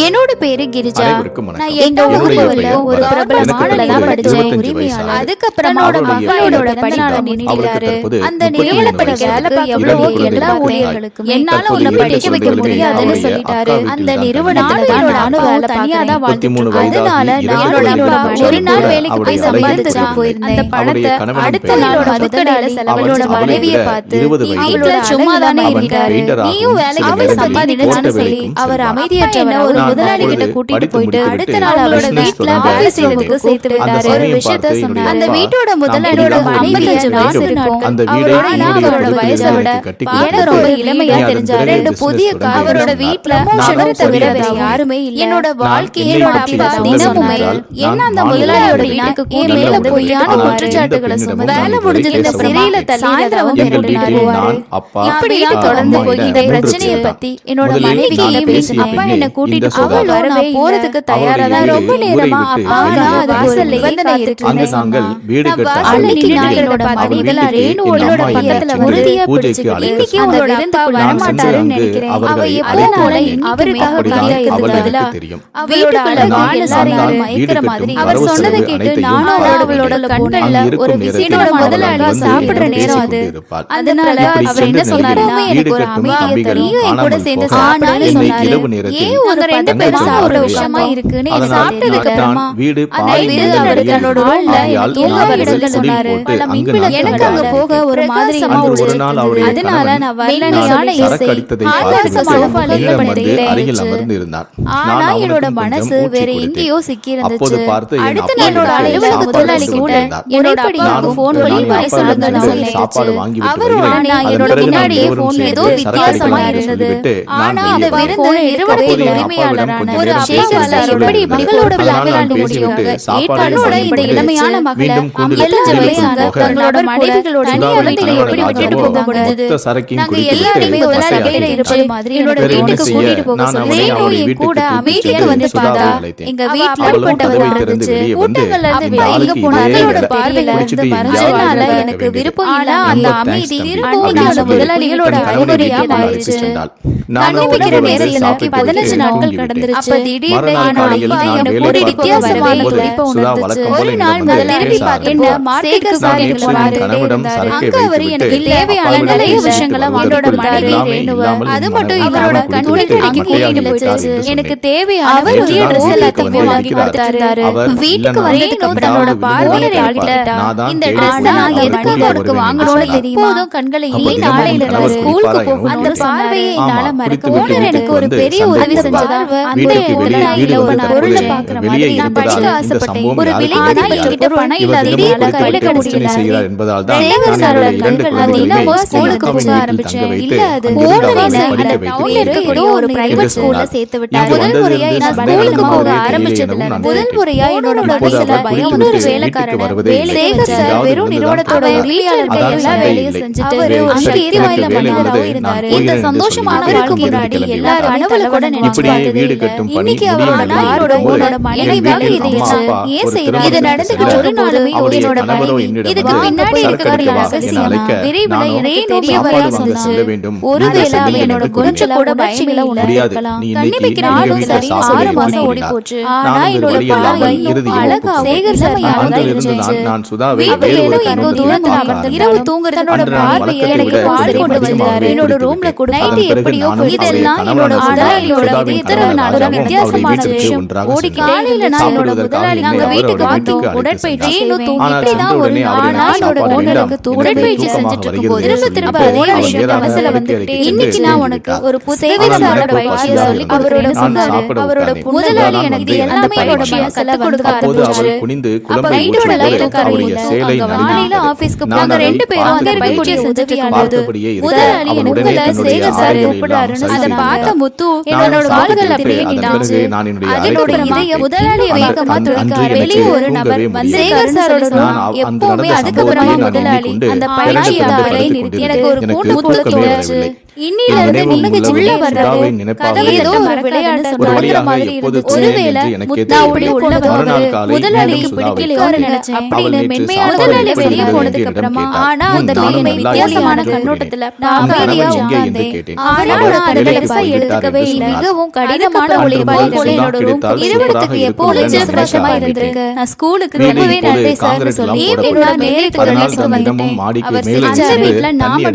என்னோட பேரு கிரிஜா. நான் எங்க ஊர்ல உள்ள ஒரு பிரபல ஸ்கூல்ல தான் படிச்சேன். அதுக்கப்புறம் மகளோட பிறந்தநாளை நினைக்கிறாரு. அந்த நிறுவனத்துல வேலை எவ்வளவோ எல்லா ஊழியர்களுக்கும் என்னால உன்னை படிக்க வைக்க முடியாதுன்னு சொல்லிட்டாரு. அந்த நிறுவனத்துல நானும் வேலை தனியா தான் வாழ்ந்துட்டு. அதனால நான் ஒரு நாள் வேலைக்கு போய் சம்பாதிச்சு போயிருந்தேன். அந்த பணத்தை அடுத்த நாளோட மதுக்கடையில செலவழிச்ச மனைவியை பார்த்து வீட்டுல சும்மா தானே இருக்கிறாரு, நீயும் வேலைக்கு போய் சம்பாதிக்கணும்னு சொல்லி அவர் அமைதியற்றவன ஒரு முதலாளி கிட்ட கூட்டிட்டு போயிட்டு அடுத்த நாள் அவரோட வீட்டுல ஆபீஸ் ரூமுக்கு சேர்த்துட்டாரு. ஒரு விஷயத்த சொன்னாரு. அந்த வீட்டோட முதலாளியோட 55 வயசு இருக்கும். அவரோட வயசை விட எனக்கு ரொம்ப இளமையா தெரிஞ்சாரு. 2 புதிய அவரோட வீட்டுல ப்ரமோஷனை தவிர வேற யாருமே இல்ல. என்னோட வாழ்க்கையை தினமுமே என்ன அந்த முதலாளியோட வீட்டுக்கு கூட மேல பொய்யான குற்றச்சாட்டுகளை சுமத்தி வேலை முடிஞ்சது இந்த சிறையில சாயந்தரம் இப்படியே தொடர்ந்து போய் இந்த பிரச்சனையை பத்தி என்னோட மனைவி பேசினேன். அப்பா என்ன கூட்டிட்டு அவளோ நான் போறதுக்கு தயாரா தான் ரொம்ப நேரமா அப்பா வாசல்ல நிபந்தனை இருக்கு. அன்னைக்கு நான் என்னோட மனைவிகள ரேணுவோட பக்கத்துல உறுதியா பிடிச்சுக்கிட்டு இன்னைக்கு அவரோட அப்பா வரமாட்டாருன்னு நினைக்கிறேன். அவ எப்போனாலும் அவருக்காக காத்திருக்கிறது பதிலா வீட்டுக்குள்ள எல்லாரும் மயக்கிற மாதிரி அவர் சொன்னதை கேட்டு நானும் அவளோட கண்கள்ல ஒரு விசேடோட முதலாளி சாப்பிடுற நேரம் அது. அதனால அவர் என்ன சொன்னாரு, எனக்கு ஒரு அமைதியை தரியும் என் கூட சேர்ந்து சாப்பிடான்னு சொன்னாரு. ஏன் உங்க 2 பேரும் சாப்பிட விஷயமா இருக்குன்னு சாப்பிட்டதுக்கு அப்புறமா அந்த விருந்தினருக்கு என்னோட ரோல்ல தூங்க விட சொன்னாரு. எனக்கு அங்க போக ஒரு மாதிரி அதனால நான் வரலன்னு ஆனா என்னோட மனசு வேற எங்கேயோ சிக்கி இருந்துச்சு. அடுத்த என்னோட அலுவலக தொழிலாளி கூட என்னோட போன் பண்ணி வர சொல்லுங்கன்னு சொல்லிடுச்சு. அவரோட நான் என்னோட பின்னாடியே போன் ஏதோ வித்தியாசமா இருந்தது. ஆனா அந்த விருந்து நிறுவனத்தின் உரிமையாளரான ஒரு சேகர் சார் எப்படி மகளோட விளையாட முடியும்? ஏற்பாடோட இந்த இளமையான மகளை 55 வயசாக தங்களோட மனைவிகளோட குழந்தைகளை எப்படி விட்டுட்டு போக முடியாது? நாங்க எல்லாருமே முதலாளி கையில இருப்பது மாதிரி என்னோட வீட்டுக்கு கூட்டிட்டு போக சொல்லி கூட அமைதியா வந்து பார்த்தா எங்க வீட்டுல அடிப்பட்டவர் இருந்துச்சு. கூட்டங்கள்ல இருந்து வெளியில போனாங்களோட பார்வையில இருந்து மறைஞ்சனால எனக்கு விருப்பம் இல்ல. அந்த அமைதி திருப்பூரோட முதலாளிகளோட அறிவுரையா மாறிடுச்சு. கண்டுபிடிக்கிற நேரத்துல 15 நாட்கள் கடந்துருச்சு. அப்ப திடீர்னு எனக்கு ஒரு வித்தியாசமான துடிப்பு உணர்ந்துச்சு. ஒரு நாள் திரும்பி என்ன மார்க்கெட்டுக்கு சாரிக்கு போனாரு. அங்க அவர் எனக்கு தேவையான நிறைய விஷயங்களை அவரோட மனைவி ரேணுவா அது மட்டும் இவரோட கண்ணுக்கு கூட்டிட்டு போயிடுச்சு. எனக்கு தேவையான அவர் புதிய ட்ரெஸ் எல்லாத்தையுமே வாங்கி கொடுத்தாரு. வீட்டுக்கு வந்ததுக்கு அப்புறம் தன்னோட பார்வையை ஆகிட்டார். இந்த ட்ரெஸ் நான் எதுக்காக அவருக்கு வாங்கணும்னு தெரியுமா? போதும் கண்களை இனி நாளையில ஸ்கூலுக்கு போகும் அந்த பார்வையை என்னால மறக்க ஓனர் எனக்கு ஒரு பெரிய உதவி செஞ்சதா அந்த இடத்துல ஒரு பொருளை பாக்குற மாதிரி நான் படிக்க ஆசைப்பட்டேன். ஒரு விலைக்கு பணம் இல்லாத கையில கிடைக்கல. சேகர் சாரோட கண்கள் தினமும் ஸ்கூலுக்கு போக ஆரம்பிச்சேன். இல்ல அது ஓனர் ஏதோ ஒரு பிரைவேட் ஸ்கூல்ல சேர்த்து விட்டார். முதல் முறையா நான் ஸ்கூலுக்கு போக ஆரம்பிச்சதுல முதல் முறையா என்னோட மனசுல பயம் இன்னொரு வேலைக்காரன சேகர் சார் வெறும் நிறுவனத்தோட உரிமையாளர் கையில வேலையை செஞ்சுட்டு அங்க எரிவாயில மனிதராகவும் இருந்தாரு. இந்த சந்தோஷமான அவருக்கு முன்னாடி எல்லாரும் கனவுல கூட நினைச்சு பார்த்தது. இன்னைக்கு அவரோட மனைவியாக இதை ஏன் செய்யறாரு? இது நடந்துகிட்டு ஒரு நாளுமே என்னோட மனைவி இதுக்கு பின்னாடி இருக்கிற ரகசியம் விரைவில் எனக்கு தெரிய வர இருந்துச்சு. ஒருவேளை என்னோட கொஞ்சம் கூட பயமில்ல உணர்ந்திருக்கலாம். கண்ணிமைக்கிற நாளும் சரி 6 மாசம் ஓடி போச்சு. ஆனா என்னோட பார்வை அழகா சேகர் சார் யாருதான் இருந்துச்சு. வீட்டுல ஏதோ எங்கோ தூரத்துல இரவு தூங்குறதோட பார்வையை எனக்கு பால் கொண்டு வந்தாரு. என்னோட ரூம்ல கூட நைட்டு எப்படியோ இதெல்லாம் என்னோட முதலாளியோட இத்தனை நாளோட வித்தியாசமான விஷயம். ஓடி காலையில நான் என்னோட முதலாளி நாங்க வீட்டுக்கு வந்தோம். உடற்பயிற்சி இப்படிதான் ஒரு நாளோட ஓனருக்கு உடற்பயிற்சி செஞ்சுட்டு இருக்கும்போது திரும்ப அதே விஷயம் மனசுல வந்துட்டு இன்னைக்கு நான் உனக்கு ஒரு சேகர் சாரோட பயிற்சியை சொல்லி அவரோட சொன்னாரு. அவரோட முதலாளி எனக்கு எல்லாமே என்னோட மனசுல கொடுக்க ஆரம்பிச்சாரு. அப்ப நைட்டோட லைட் காலையில ஆபீஸ்க்கு நாங்க 2 பேரும் அந்த பயிற்சியை செஞ்சுட்டு இருக்கும்போது முதலாளி எனக்கு சேகர் சார் கூப்பிடுறாருன்னு அதை பார்த்த முத்து என்னோட கால்கள் அப்படியே நின்னுச்சு. அதனோட இதய முதலாளியை வேகமா துடிக்க வெளியே ஒரு நபர் வந்து சேகர் சாரோட எப்பவுமே அதுக்கப்புறமா முதலாளி அந்த பயிற்சியை நிறுத்தி எனக்கு ஒரு கூண்டு முத்து தோணுச்சு. இன்னிலிருந்து நீங்க உள்ள வர்றது ஏதோ ஒரு விளையாட்டு நடக்கிற மாதிரி இருந்துச்சு. ஒருவேளை முத்தா இப்படி உள்ளதாக முதலாளிக்கு பிடிக்கலையோன்னு நினைச்சேன் அப்படின்னு மென்மையான முதலாளி வெளியே போனதுக்கு அப்புறமா ஆனா அந்த மென்மை வித்தியாசமான கண்ணோட்டத்துல நான் அமைதியா உட்கார்ந்தேன். ஆனா அதை பெருசா எடுத்துக்கவே இல்லை. மிகவும் கடினமான ஒளிபாடு போல என்னோட ரூம் இருவடத்துக்கு எப்போதும் பிரசமா இருந்திருக்கு. நான் ஸ்கூலுக்கு ரொம்பவே நன்றி சார்னு சொல்லி என்னோட மேலத்துக்கு வந்துட்டேன். அவர் சிரிச்ச வீட்டுல நானே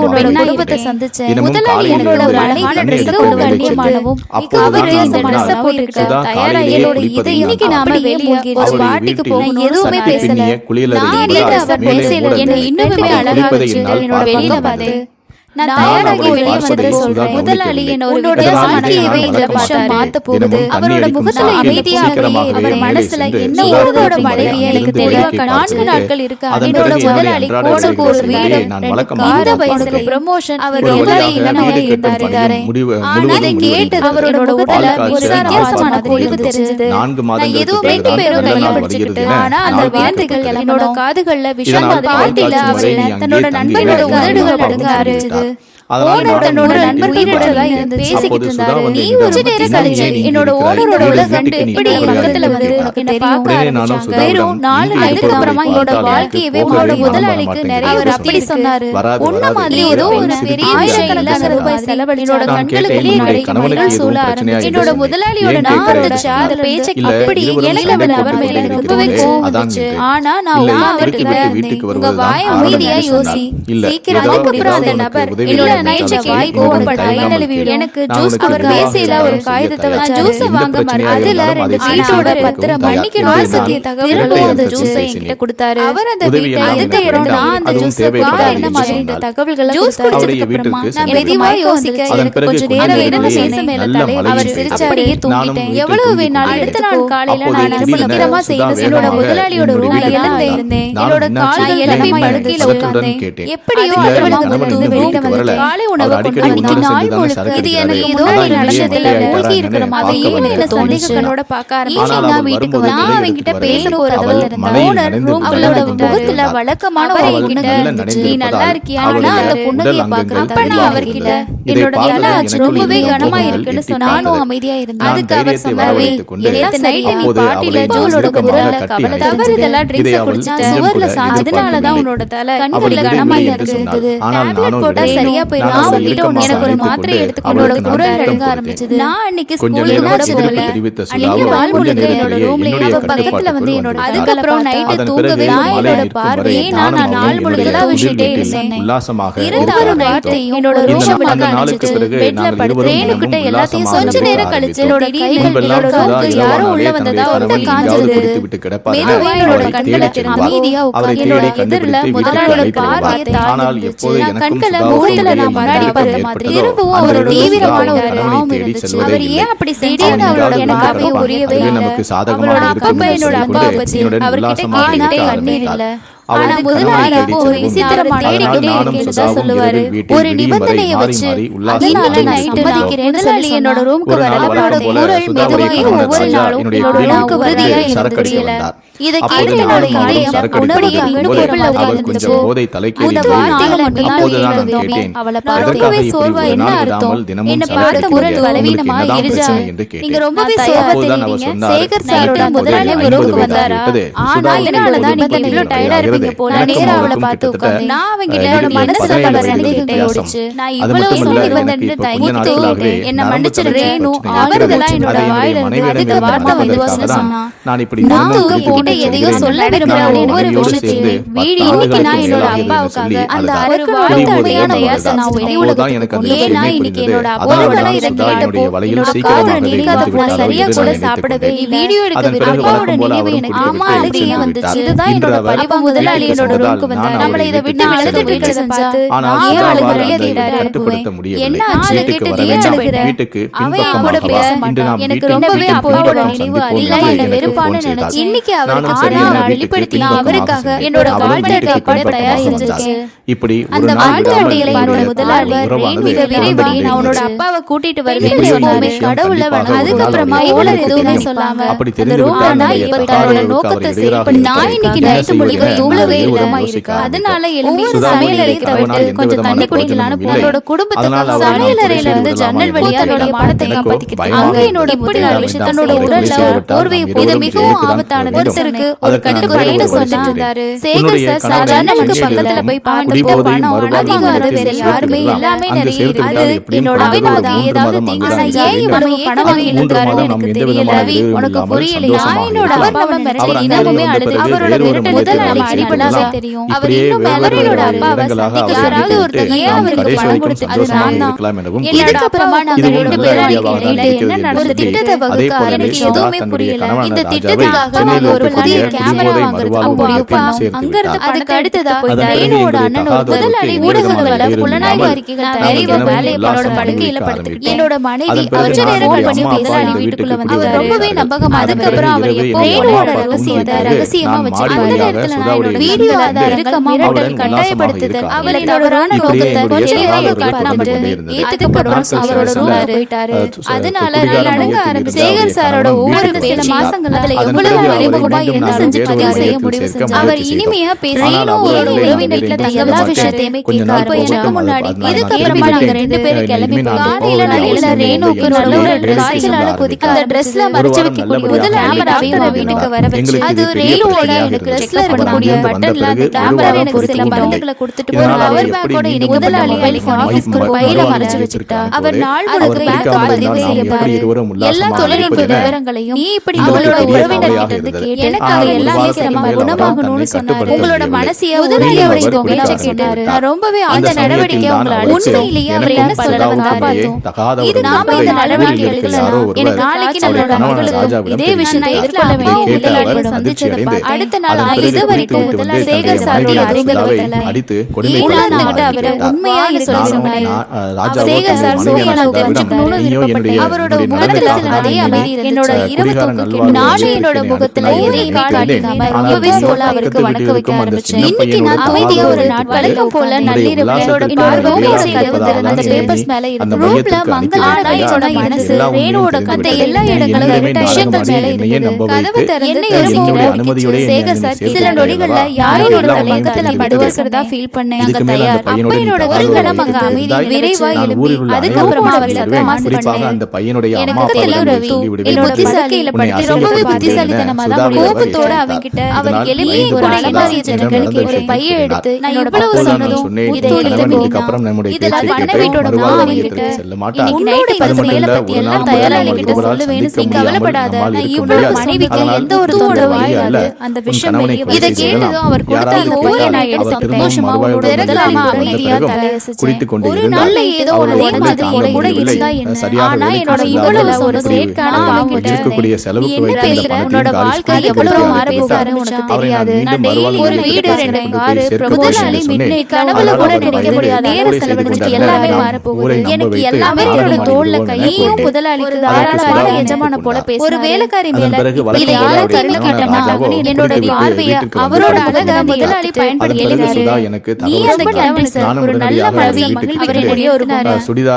உன்னோட குடும்பத்தை சந்திச்சேன். முதலாளி என்னோட ஒரு அழகான ட்ரெஸ் கொண்டு கண்ணியமானவும் அவரு அந்த ட்ரெஸ் போட்டுக்க தயாரா என்னோட இதை இன்னைக்கு நாம வெளியே பார்ட்டிக்கு போகணும் எதுவுமே பேசல. நான் அவர் பேசல என்ன இன்னுமே அழகா வச்சு என்னோட வெளியில பார்த்து நான் தயாராகி வெளியே வந்து சொல்றேன். முதலாளி என்னோட சாந்தியவே இந்த வருஷம் மாத்த போகுது. அவரோட முகத்துல அமைதியாகவே அவர் மனசுல என்ன ஓடுதோட மனைவியை எனக்கு தெளிவா 4 நாட்கள் இருக்கு. என்னோட முதலாளி கோடக்கு ஒரு வீடு இந்த வயசுல ப்ரமோஷன் அவர் எல்லாரையும் இல்லைன்னு இருந்தாரு. ஆனா இதை கேட்டது அவரோட முகத்துல ஒரு வித்தியாசமான பொலிவு தெரிஞ்சது. நான் எதுவுமே பேரும் கையில பிடிச்சுக்கிட்டு ஆனா அந்த விருந்துகள் என்னோட காதுகள்ல விஷம் பாட்டில அவர் தன்னோட நண்பனோட உதடுகள் நடுங்க ஆரம்பிச்சது. தன்னோட நண்பர் பேசிக்கிட்டு இருந்தாரு. நீ கொஞ்ச நேரம் கழிச்சு என்னோட ஓனரோட உலகண்டு இப்படி பக்கத்துல வந்து என்ன பார்க்க ஆரம்பிச்சாங்க. வெறும் 4 நாளுக்கு அப்புறமா என்னோட வாழ்க்கையவே உன்னோட முதலாளிக்கு நிறைய அவர் அப்படி சொன்னாரு. உன்ன மாதிரி ஏதோ ஒரு பெரிய ஆயிரக்கணக்கான ரூபாய் செலவழி என்னோட கண்களுக்கு முன்னாடி சூழ ஆரம்பிச்சு என்னோட முதலாளியோட நார்ந்துச்சு. அந்த பேச்சை அப்படி இலையில அவர் மேல எனக்கு ரொம்பவே கோவம் வந்துச்சு. ஆனா நான் உங்க வாய அமைதியா யோசி. சீக்கிரம் அதுக்கப்புறம் அந்த நபர் என்னோட எனக்கு ஜூஸ் அவர் பேசல ஒரு காகிதத்தை வச்சு ஜூஸ் வாங்க அதுல 2 வீட்டோட பத்திரம் மன்னிக்கணும் சத்திய தகவல் அந்த ஜூஸ் என்கிட்ட கொடுத்தாரு. அவர் அந்த வீட்டை அதுக்கு நான் அந்த ஜூஸ் என்ன மாதிரி தகவல்களை ஜூஸ் குடிச்சதுக்கு அப்புறமா நான் மெதுவா யோசிக்க எனக்கு கொஞ்சம் நேரம் இருந்து பேச மேல தலை அவர் சிரிச்சாரு. தூங்கிட்டேன். எவ்வளவு வேணாலும் அடுத்த நாள் காலையில நான் சீக்கிரமா செய்யணும். என்னோட முதலாளியோட ரூம்ல இருந்தேன். என்னோட காலை எழுப்பி படுக்கையில உட்கார்ந்தேன். எப்படியோ அவளுக்கு வெளியில வந்து காலை உணவு கொண்டு அன்னைக்கு நாள் முழுக்க இது எனக்கு ஏதோ நடந்ததில்ல மூழ்கி இருக்கிற மாதிரியே எனக்கு சந்தேகங்களோட பார்க்க ஆரம்பிச்சேன். நான் வீட்டுக்கு வந்து அவன்கிட்ட பேச போறதுல இருந்த ஓனர் ரூம்குள்ள முகத்துல வழக்கமான நீ நல்லா இருக்கியா ஆனா அந்த பொண்ணுகைய பாக்குறேன். அப்ப நான் அவர்கிட்ட என்னோட தலை ரொம்பவே கனமா இருக்குன்னு சொன்னாலும் அமைதியா இருந்தேன். அதுக்கு அவர் சொன்னாரு நேத்து நைட்டு நீ பாட்டில ஜூஸோட குரல்ல கவலை தவறுதெல்லாம் ட்ரிங்க்ஸ் குடிச்சிட்டு சுவர்ல சாஞ்சதுனாலதான் உன்னோட தலை கண்ணுல கனமா இருந்தது. டேப்லெட் போட்டா சரியா போயிடும். எனக்கு ஒரு மாத்திரை எடுத்துக்கொண்டோட குரல் நடுங்க ஆரம்பிச்சது. நான் அன்னைக்கு ஸ்கூலுக்கு தான் சொல்லல. அன்னைக்கு நாள் முழுக்க என்னோட ரூம்ல அவ பக்கத்துல வந்து என்னோட அதுக்கப்புறம் நைட்டு தூங்கவே என்னோட பார்வையே நான் நாள் முழுக்க தான் விஷயத்தே இருந்தேன். இருந்தாலும் நைட்டையும் என்னோட ரூம் காணிச்சு பெட்ல படுத்தேனுக்கிட்ட எல்லாத்தையும் கொஞ்ச நேரம் கழிச்சு என்னோட கைகள் என்னோட ரூமுக்கு யாரோ உள்ள வந்ததா ஒட்ட காஞ்சது. மெதுவா என்னோட கண்களை அமைதியா உட்கார்ந்து என்னோட எதிரில முதலாளியோட பார்வையை தாழ்ந்துச்சு. நான் கண்களை மூடல நான் முன்னாடி பார்த்த மாதிரி திரும்பவும் அவரோட தீவிரமான ஒரு பாவம் இருந்துச்சு. அவர் ஏன் அப்படி திடீர்னு அவரோட பார்வையை புரியவே இல்லை. அவரோட அப்பா என்னோட அப்பாவை பத்தி அவர்கிட்ட கேட்டுக்கிட்டே கண்ணீர் இல்ல. ஆனா முதலாளி அப்போ ஒரு விசித்திரமான தேடிக்கிட்டே இருக்கேன்னு தான் சொல்லுவாரு. ஒரு நிபந்தனையை வச்சு அதனால நைட்டு மதிக்கிறேன். முதலாளி என்னோட ரூமுக்கு வர அவரோட குரல் மெதுவாக ஒவ்வொரு நாளும் என்னோட ரூமுக்கு உறுதியா இருந்துச்சுல. இதை கேட்டு என்னோட இதயம் உணர்வுக்கு இன்னும் பொருளாக இருந்துச்சு. அந்த வார்த்தைகள் மட்டும்தான் அவளை பார்க்கவே சோர்வா என்ன அர்த்தம் என்ன பார்த்த குரல் பலவீனமா இருச்சா நீங்க ரொம்பவே சோர்வா தெரியுறீங்க. சேகர் சாரோட முதலாளி ரூமுக்கு வந்தாரா? ஆனா என்னாலதான் நீங்க இவ்வளவு டயர்டா இருப்பீங்க போல. நேரா அவளை பார்த்து உட்கார்ந்து நான் அவங்கிட்ட மனசுல பல சந்தேகத்தை ஓடிச்சு. நான் இவ்வளவு சொல்லி வந்தேன்னு தயங்கிட்டு என்ன மன்னிச்சிரு ரேணு அவர்களெல்லாம் என்னோட வாயில இருந்து அதுக்கு வார்த்தை மெதுவாக சொன்னா. நான் உங்ககிட்ட எதையோ சொல்ல விரும்புறேன். ஒவ்வொரு விஷயத்தையும் வீடு இன்னைக்கு நான் என்னோட அப்பாவுக்காக அந்த அரைக்கு வாழ்க்கையான வயசை நான் வெளி உலகத்துக்கு ஏன்னா இன்னைக்கு என்னோட அப்பாவோட இதை கேட்டப்போ என்னோட காதல் நீடிக்காத போல சரியா கூட சாப்பிடவே வீடியோ எடுக்க அப்பாவோட நினைவு எனக்கு ஆமா அழுகையே வந்துச்சு. இதுதான் என்னோட பழிவு. முதலாளி என்னோட ரூமுக்கு வந்தார். நம்மளை இதை விட்டு விலகிட்டு இருக்கிறத பார்த்து நான் ஏன் அழுகிறேன் அதை அனுப்புவேன். என்ன ஆச்சு கேட்டு ஏன் அழுகிறேன் அவன் அவனோட பேச மாட்டான். எனக்கு ரொம்பவே அப்போட நினைவு அதிகமா என்ன வெறுப்பான நினைச்சு இன்னைக்கு அவர் வெளிப்படுத்தி அவருக்காக என்னோட வாழ்க்கை கூட தயார் செஞ்சிருக்கேன். இப்படி அந்த வாழ்க்கையில என்னோட முதலாளி மிக விரைவாக நான் உன்னோட அப்பாவை கூட்டிட்டு வருவேன்னு சொன்னாரு. கடவுளை அதுக்கப்புறமா இவ்வளவு எதுவுமே சொல்லாம அந்த ரோமானா இப்ப தன்னோட நோக்கத்தை செயல்படுத்தி நான் இன்னைக்கு நைட்டு முழுக்க தூங்கவே இல்லாம இருக்கா. அதனால எழுப்பி சமையலறை தவிர்த்து கொஞ்சம் தண்ணி குடிக்கலான்னு என்னோட குடும்பத்துக்கு சமையலறையில இருந்து ஜன்னல் வழியா என்னோட மானத்தை காப்பாத்திக்கிட்டு அங்க என்னோட முதலாளி தன்னோட உடல்ல ஒரு போர்வை இது மிகவும் ஆபத்தானது. ஒருத்தருக்கு ஒரு கண்ணுக்கு ரெயின சொல்லிட்டு இருந்தாரு. சேகர் சார் ஜன்னலுக்கு பக்கத்துல போய் பார்த்து பணம் அதிகாரம் வேற யாருமே எல்லாமே நிறைய இருக்கு. என்னோட அபிமானம் ஏதாவது தீங்கு செஞ்சா இவனுக்கு பணம் வாங்கி இழுக்காருன்னு எனக்கு தெரியல. ரவி உனக்கு புரியலையா? என்னோட அவர் நம்ம மிரட்டல் இனமே அழுது அவரோட மிரட்டல் முதலாளி அடிபடாவே தெரியும். அவர் இன்னும் அவரோட அப்பாவை சந்திக்க யாராவது ஒருத்தங்க ஏன் அவருக்கு பணம் கொடுத்து அது நான் தான். இதுக்கப்புறமா நாங்க 2 பேரும் இடையில என்ன நடந்த திட்டத்தை வகுக்க எனக்கு எதுவுமே புரியல. இந்த திட்டத்துக்காக நாங்க ஒரு புதிய கேமரா வாங்குறதுக்கு முடிவு பண்ணோம். அங்க இருந்து அதுக்கு அடுத்ததா என்னோட அண்ணனோட முதலாளி ஊடகங்கள்ல புலனாய்வு அறிக்கைகள் தயாரிக்க வேலையை என்னோட படுக்கையில படுத்துக்கிட்டு என்னோட மனைவி கொஞ்ச நேரம் பண்ணி முதலாளி வீட்டுக்குள்ள வந்தாரு. ரொம்பவே நம்பகமா. அதுக்கப்புறம் அவர் எப்போட ரகசியமா வச்சு அந்த நேரத்துல நான் என்னோட வீடியோ ஆதாரம் இருக்க மிரட்டல் கட்டாயப்படுத்துது. அவர் என்னோட நோக்கத்தை கொஞ்ச நேரம் காட்டாமட்டு ஏத்துக்கப்புறம் அவரோட ரூம்ல போயிட்டாரு. அதனால அடங்க ஆரம்பிச்சு சேகர் சாரோட ஒவ்வொரு சில மாசங்கள் அதுல எவ்வளவு அறிமுகமா என்ன செஞ்சு பதிவு செய்ய முடிவு செஞ்சு அவர் இனிமையா பேசினோட உறவினர்ல எல்லா விஷயத்தையுமே கேட்காரு. எனக்கு முன்னாடி இதுக்கப்புறமா நாங்க 2 பேரும் கிளம்பி காலையில நல்ல ரேணுக்கு நல்ல ஒரு ட்ரெஸ்ஸால கொதிக்க அந்த ட்ரெஸ்ல மறைச்சு வைக்கக்கூடிய முதல் கேமராவை வீட்டுக்கு வர வச்சு அது ரேணுவோட எனக்கு ட்ரெஸ்ல இருக்கக்கூடிய பட்டன்ல அந்த கேமரா எனக்கு சில மருந்துகளை கொடுத்துட்டு ஒரு அவர் பேக்கோட இன்னைக்கு முதலாளி ஆபீஸ்க்கு பையில மறைச்சு வச்சுட்டா. அவர் நாள் முழுக்க பேக்கப் பதிவு செய்ய பாரு. எல்லா தொழில்நுட்ப விவரங்களையும் நீ இப்படி உங்களோட உறவினர் கிட்ட இருந்து கேட்டு எனக்காக எல்லாமே சிரமமா குணமாகணும்னு சொன்னாரு. உங்களோட மனசிய முதலாளியோட இந்த பேச்ச கேட்டாரு. நான் ரொம்பவே அந்த நடவடிக்கை உங்களால உண்மையிலேயே அவர் என்ன சொல்லலாம் காப்பாத்தும். இது நாம இந்த நடவடிக்கை எடுக்கலாம். எனக்கு நாளைக்கு நம்மளோட மகளுக்கு இதே விஷயம் நான் எதிர்கொள்ள வேண்டிய முதலாளியை சந்திச்சதை அடுத்த நாள் இது வரைக்கும் முதலாளி சேகர் சாரோட அறிமுகத்துல ஈழாந்துகிட்ட அவரை உண்மையா சொல்லி சொன்னாரு. சேகர் சார் சோஃபியாவை தெரிஞ்சுக்கணும்னு விருப்பப்பட்டு அவரோட முகத்துல அதே அமைதி என்னோட இரவு தூக்கம் நானும் என்னோட முகத்துல எதையும் காட்டிக்காம ரொம்பவே சோலா அவருக்கு வணக்க வைக்க ஆரம்பிச்சேன். இன்னைக்கு நான் அமைதியா ஒரு நாள் வழக்கம் போல நள்ளிரவு என்னோட அந்த பேப்பர்ஸ் மேல இருக்கு. ரூம்ல மங்களான என்னோட மனசு ரேணுவோட கதை எல்லா இடங்களும் விஷயங்கள் மேல இருக்குது. கதவு திறந்து யோசிக்கிறேன். சேகர் சார் சில நொடிகள்ல யாரோட தலையங்கத்துல படுவதற்கிறதா ஃபீல் பண்ணேன். அங்க தயார் அப்ப என்னோட ஒரு கணம் அங்க அமைதி விரைவா எழுப்பி அதுக்கப்புறமா அவர் சத்தமா பண்ணேன். எனக்கு தெரியல ரவி என்னோட புத்திசாலியில படுத்து ரொம்பவே புத்திசாலித்தனமா தான் கோபத்தோட அவன்கிட்ட அவர் எழுப்பி ஒரு அலமாரிய ஜன்னலுக்கு ஒரு பைய எடுத்து நான் இவ்வளவு சொன்னதும் இதை எழுதுறதுக்கு இதுல பண்ண வீட்டோட மாமி கிட்ட இன்னைக்கு நைட்டு 10 மணில பத்தி எல்லாம் தயாராளி கிட்ட சொல்லுவேன்னு நீ கவலைப்படாத. நான் இவ்வளவு மனைவிக்கு எந்த ஒரு தொந்தரவும் இல்லாது அந்த விஷயம் இதை கேட்டதும் அவர் கொடுத்த அந்த ஓயை நான் எடுத்து சந்தோஷமா உன்னோட திறக்கலாமா அமைதியா தலையசிச்சேன். ஒரு நாள்ல ஏதோ ஒரு மாதிரி என் கூட இருந்தா என்ன ஆனா என்னோட இவ்வளவு ஒரு சேட்கான அவங்கிட்ட நீ என்ன பேசுற உன்னோட வாழ்க்கை எவ்வளவு மாற போகாரு உனக்கு தெரியாது. நான் டெய்லி ஒரு வீடு 2 காரு முதலாளி மிட்நைட் கனவுல கூட நினைக்க முடியாது நேர செலவழிச்சிட்டு எல்லாமே மாற போகுது. எனக்கு எல்லாமே என்னோட தோள்ல கையும் முதலாளிக்கு தாராளமான எஜமான போல பேச ஒரு வேலைக்காரி மேல இதை யார கருணை காட்டனா என்னோட பார்வைய அவரோட அழக முதலாளி பயன்படுத்தி எழுதாரு. நீ அந்த கேமரா ஒரு நல்ல மனசை மகிழ்விக்கக்கூடிய ஒரு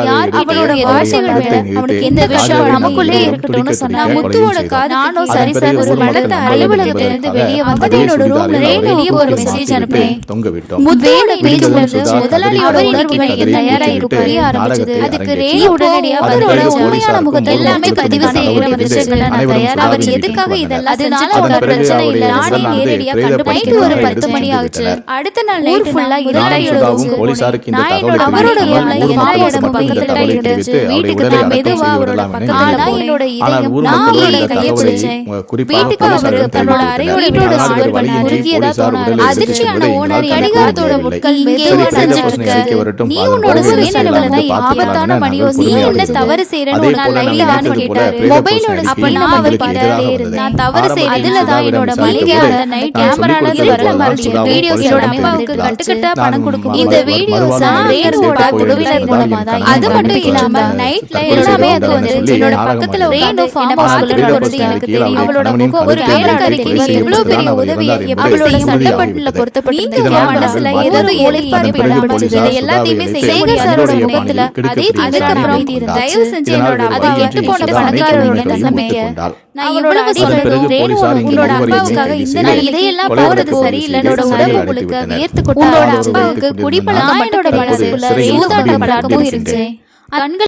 யார் அவரோட வார்த்தைகள் மேல அவனுக்கு எந்த விஷயம் நமக்குள்ளே இருக்கட்டும்னு சொன்னா முத்துவோட காது நானும் சரி சார் ஒரு வளர்ந்த அலுவலகத்திலிருந்து வெளியே வந்தது என்னோட ரூம்ல வெளியே ஒரு மெசேஜ் அனுப்பினேன். முத்துவோட பேஜ்ல இருந்து முதலாளியோட உணர்வுகள் தயாரா இருக்க புரிய ஆரம்பிச்சது. அதுக்கு ரேணு உடனடியா அவரோட உண்மையான முகத்தை எல்லாமே பதிவு செய்யற விஷயங்களை நான் தயாரா அவர் எதுக்காக இதெல்லாம் செஞ்சுட்டு பிரச்சனை இல்ல நானே நேரடியா கண்டுபிடிச்சு ஒரு 10 மணி ஆச்சு. அடுத்த நாள் நைட் ஃபுல்லா முதலாளியோட அவரோட ரூம்ல எல்லா இடமும் பக்கத்துல இருந்துச்சு. வீட்டுக்கு நான் மெதுவா அவரோட பக்கத்துல என்னோட இதயம் நான் அவரோட கையை பிடிச்சேன். வீட்டுக்கு அவர் தன்னோட அறையோட வீட்டோட சுவர் பண்ண உருகியதா தோணாரு. அதிர்ச்சியான ஓனர் கடிகாரத்தோட முட்கள் மெதுவா செஞ்சுட்டு இருக்க நீ உன்னோட சுயநலவுல தான் ஆபத்தான மணியோ நீ என்ன தவறு செய்யறன்னு ஒரு நாள் லைலான்னு கேட்டாரு. மொபைலோட அப்ப நான் அவர் பார்த்துட்டே இருந்தேன். நான் தவறு செய்யறேன் அதுலதான் என்னோட மளிகையோட நைட் கேமரால வர மறைச்சு வீடியோஸ் என்னோட அப்பாவுக்கு கட்டுக்கட்டா பணம் கொடுக்கும். இந்த வீடியோஸ் ரேணுவோட குழுவினர் மூலமா தான். அது மட்டும் இல்லாம நைட்ல எல்லாமே அது வந்துருச்சு. என்னோட பக்கத்துல ரேணு ஃபார்ம் ஹவுஸ்ல போறது எனக்கு தெரியும். அவளோட முகம் ஒரு வேலைக்காரிக்கு நீ எவ்வளவு பெரிய உதவியை அவளோட சட்டப்பட்டுல பொருத்தப்பட்டு மனசுல ஏதாவது எதிர்பார்ப்பு ஆரம்பிச்சது. எல்லாத்தையுமே சேகர் சாரோட முகத்துல அதே அதுக்கப்புறம் தயவு செஞ்சு என்னோட அதை கெட்டு போன பணக்காரரோட நம்பிக்கை நான் இவ்வளவு சொல்றதும் ரேணு உன்னோட அப்பாவுக்காக இந்த இதையெல்லாம் போறது சரியில்லை. என்னோட உடம்பு முழுக்க வியர்த்து கொண்டு உன்னோட அப்பாவுக்கு குடிப்பழக்கம் என்னோட மனசுக்குள்ள சூதாட்ட பழக்கமும் இருந்துச்சு. கண்கள்